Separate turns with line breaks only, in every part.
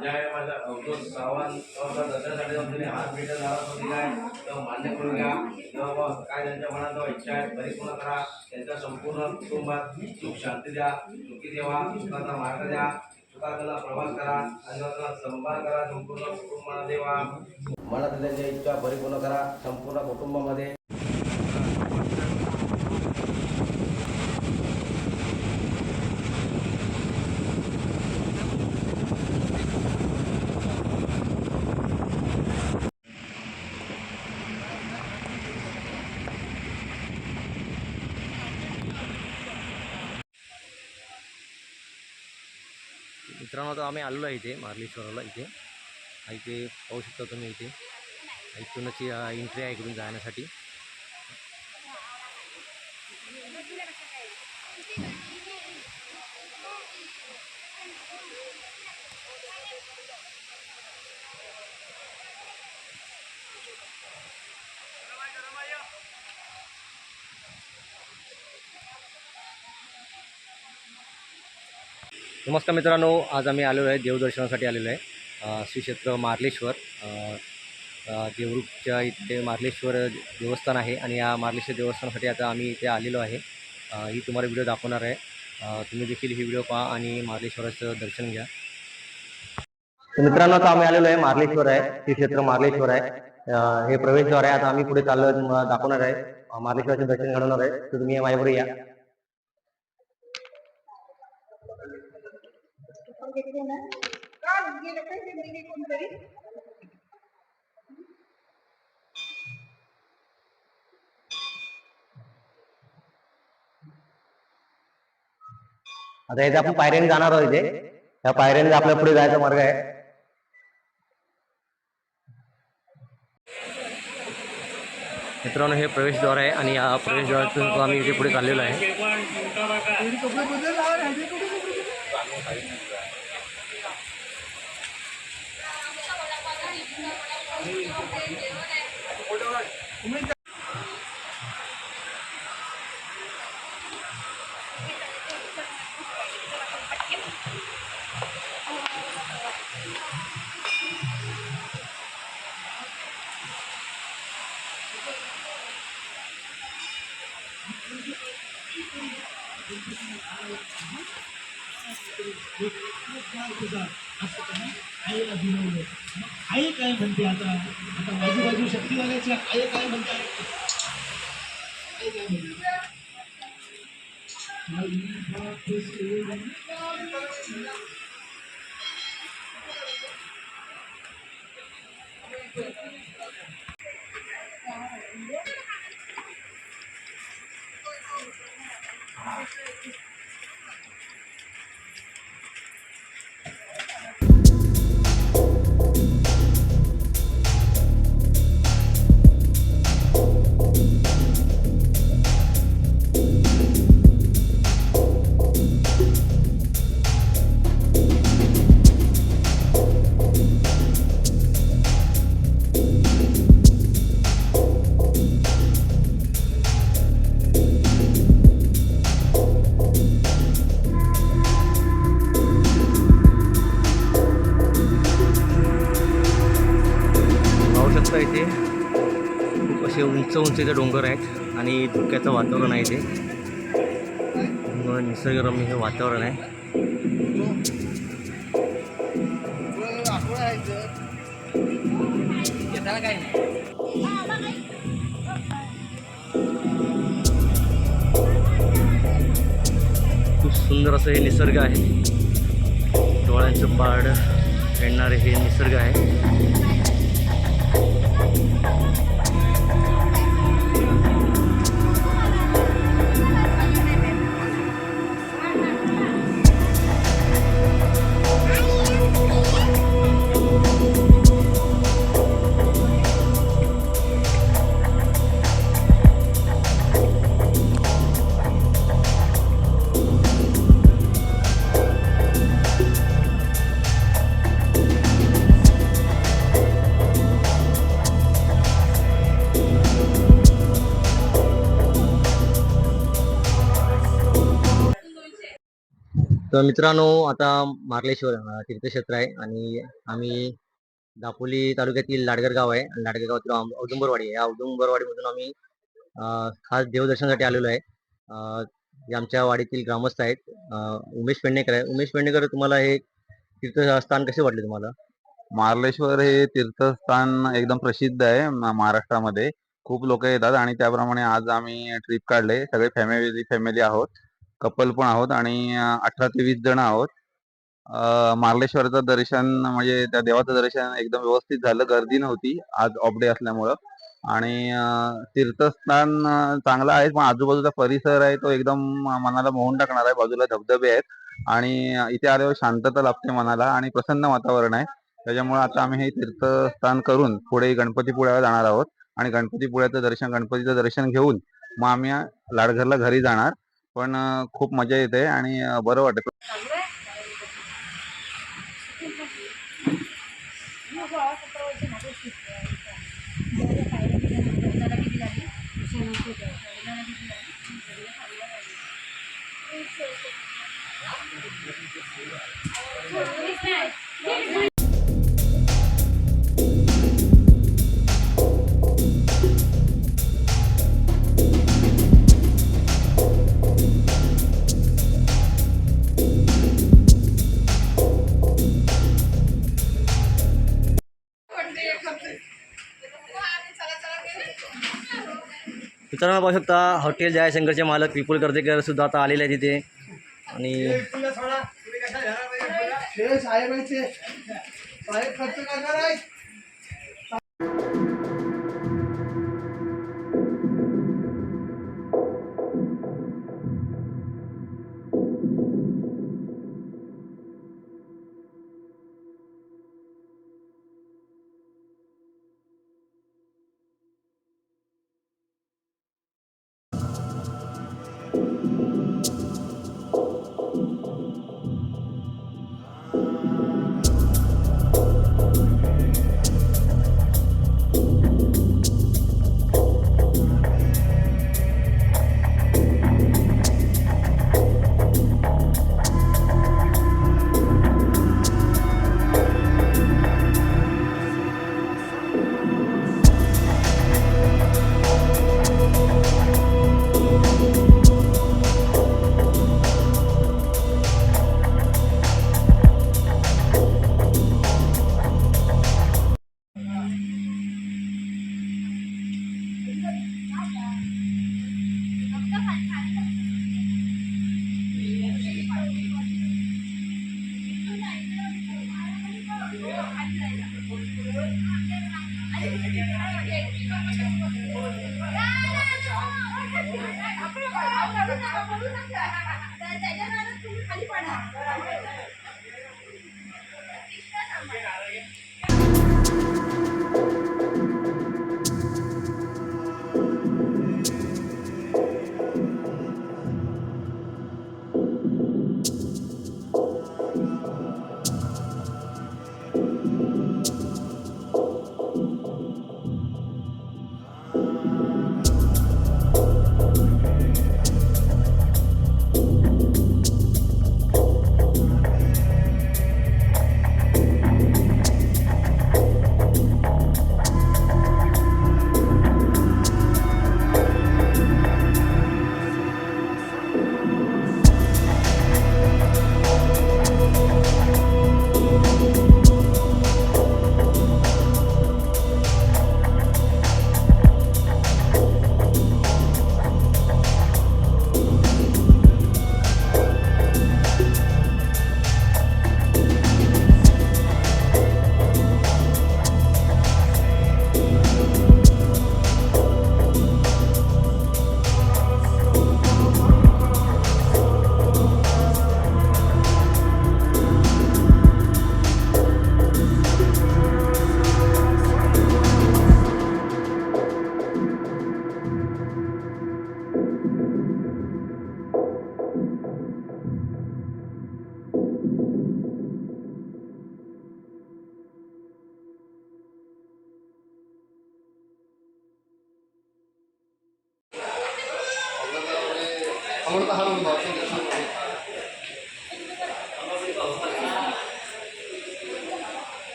ज्या माझा अवधूत सावंत दर्शनासाठी तुम्ही हात भेटत झाला तो दिलाय तेव्हा मान्य करून घ्या. तेव्हा काय त्यांच्या मनात इच्छा आहे परिपूर्ण करा. त्यांच्या संपूर्ण कुटुंबात सुख शांती द्या, सुखी देवा, सुखाचा मार्ग द्या, सुखाचा प्रवास करा आणि त्याला संभाळ करा. संपूर्ण कुटुंबाला देवा मनात त्यांच्या इच्छा परिपूर्ण करा संपूर्ण कुटुंबामध्ये.
मित्रांनो, आता आम्ही आलेलो आहे इथे मार्लेश्वरला. इथे पाहू शकता तुम्ही. इथे इथूनच एंट्री आहे इकडून जाण्यासाठी. नमस्कार मित्रांनो, आज आम्ही आलेलो आहे देवदर्शनासाठी आलेलो आहे श्री क्षेत्र मार्लेश्वर. देवरूपच्या इथे मार्लेश्वर देवस्थान आहे आणि या मार्लेश्वर देवस्थानासाठी आता आम्ही इथे आलेलो आहे. ही तुम्हाला व्हिडिओ दाखवणार आहे. तुम्ही देखील ही व्हिडिओ पहा आणि मार्लेश्वराचं दर्शन घ्या. तर मित्रांनो, आता आम्ही आलेलो आहे मार्लेश्वर आहे, श्री क्षेत्र मार्लेश्वर आहे. हे प्रवेशद्वार आहे. आता आम्ही पुढे चाललो दाखवणार आहे, मार्लेश्वराचे दर्शन घडवणार आहे. तर तुम्ही माझ्याबरोबर या. आता इथे आपण पायऱ्याने जाणार आहोत. इथे या पायऱ्याने आपल्या पुढे जायचा मार्ग आहे. मित्रांनो, हे प्रवेशद्वार आहे आणि या प्रवेशद्वारातून आम्ही इथे पुढे चाललेलो आहे.
आई काय म्हणते आता बाजूबाजू शक्तीवाल्याची आई काय म्हणते. इथे खूप असे उंच उंचीचे डोंगर आहेत आणि धुक्याचं वातावरण आहे. इथे निसर्गरम्य हे वातावरण आहे. खूप सुंदर असं हे निसर्ग आहे. डोळ्यांचं पाड फेडणारे हे निसर्ग आहे.
तर मित्रांनो, आता मार्लेश्वर तीर्थक्षेत्र आहे आणि आम्ही दापोली तालुक्यातील लाडगर गाव आहे. लाडगर गावातील औदुंबरवाडी आहे. या औदुंबरवाडीमधून आम्ही खास देवदर्शनासाठी आलेलो आहे. जे आमच्या वाडीतील ग्रामस्थ आहेत. उमेश पेडणेकर आहे. उमेश पेडणेकर, तुम्हाला हे तीर्थस्थान कसे वाटले तुम्हाला?
मार्लेश्वर हे तीर्थस्थान एकदम प्रसिद्ध आहे महाराष्ट्रामध्ये. खूप लोक येतात आणि त्याप्रमाणे आज आम्ही ट्रिप काढले. सगळे फॅमिली आहोत, कपल पण आहोत आणि 18 ते 20 जण आहोत. मार्लेश्वरचं दर्शन म्हणजे त्या देवाचं दर्शन एकदम व्यवस्थित झालं. गर्दी नव्हती आज ऑफ डे असल्यामुळं. आणि तीर्थस्थान चांगलं आहे, पण आजूबाजूचा परिसर आहे तो एकदम मनाला मोहून टाकणार आहे. बाजूला धबधबे आहेत आणि इथे आल्यावर शांतता लाभते मनाला आणि प्रसन्न वातावरण आहे. त्याच्यामुळे आता आम्ही हे तीर्थस्थान करून पुढे गणपतीपुळ्याला जाणार आहोत आणि गणपतीचं दर्शन घेऊन मग आम्ही लाडघरला घरी जाणार. पण खूप मजा येते आणि बरं वाटतं.
मित्रांनो, पाहू शकता हॉटेल जयशंकरचे मालक विपुल कर्तेकर सुद्धा आता आलेले आहेत तिथे. आणि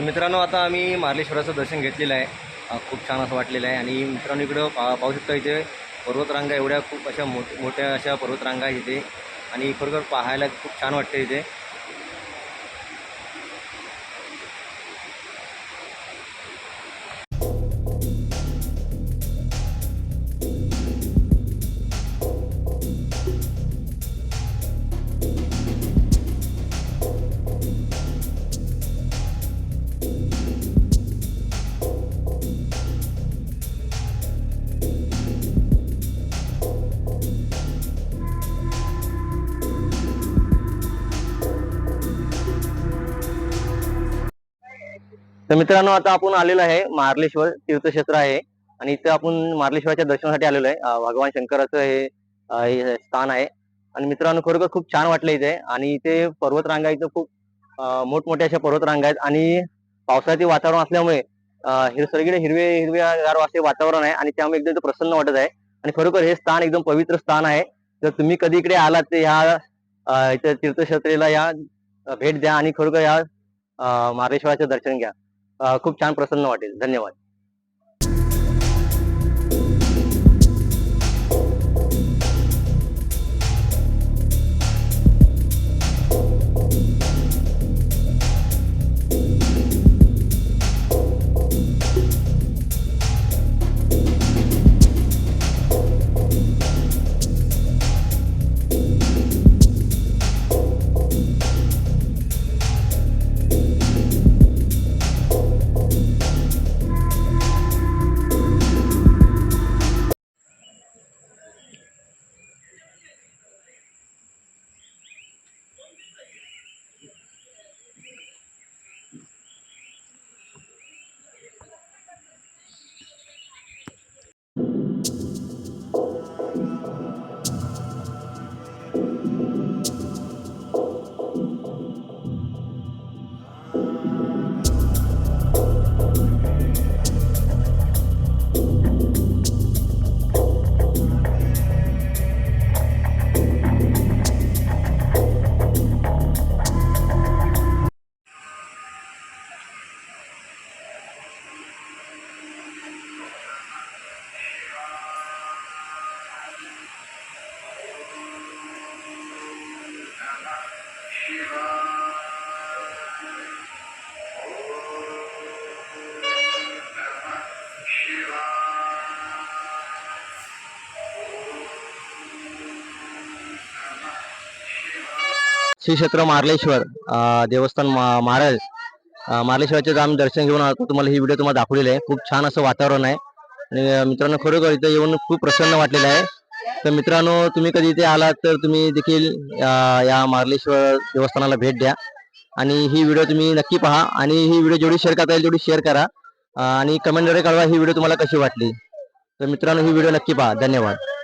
मित्रांनो आता आम्ही मार्लेश्वराचं दर्शन घेतलेलं आहे. खूप छान असं वाटलेलं आहे. आणि मित्रांनो इकडं पाहू शकता इथे पर्वतरांगा एवढ्या खूप अशा मोठ्या अशा पर्वतरांगा आहेत इथे. आणि खरोखर पाहायला खूप छान वाटते इथे. तर मित्रांनो आता आपण आलेलो आहे मार्लेश्वर तीर्थक्षेत्र आहे. आणि इथं आपण मार्लेश्वराच्या दर्शनासाठी आलेलो आहे. भगवान शंकराचं हे स्थान आहे. आणि मित्रांनो खरोखर खूप छान वाटलं इथे. आणि इथे पर्वतरांगा इथं खूप मोठमोठ्या अशा पर्वतरांगा आहेत. आणि पावसाळ्याचे वातावरण असल्यामुळे सगळीकडे हिरवेगार असे वातावरण आहे. आणि त्यामुळे एकदम प्रसन्न वाटत आहे. आणि खरोखर हे स्थान एकदम पवित्र स्थान आहे. जर तुम्ही कधी इकडे आलात तर ह्या इथं तीर्थक्षेत्रेला या भेट द्या आणि खरोखर या मार्लेश्वराचं दर्शन घ्या. खूप छान प्रसन्न वाटेल. धन्यवाद. श्री क्षेत्र मार्लेश्वर देवस्थान महाराज मार्लेश्वराचे आम्ही दर्शन घेऊन आलो. तुम्हाला ही व्हिडिओ तुम्हाला दाखवलेली आहे. खूप छान असं वातावरण आहे. आणि मित्रांनो खरोखर इथे येऊन खूप प्रसन्न वाटलेलं आहे. तर मित्रांनो तुम्ही कधी इथे आलात तर तुम्ही देखील या मार्लेश्वर देवस्थानाला भेट द्या. आणि ही व्हिडिओ तुम्ही नक्की पहा. आणि ही व्हिडिओ जेवढी शेअर करता येईल तेवढी शेअर करा. आणि कमेंटद्वारे कळवा ही व्हिडिओ तुम्हाला कशी वाटली. तर मित्रांनो ही व्हिडिओ नक्की पहा. धन्यवाद.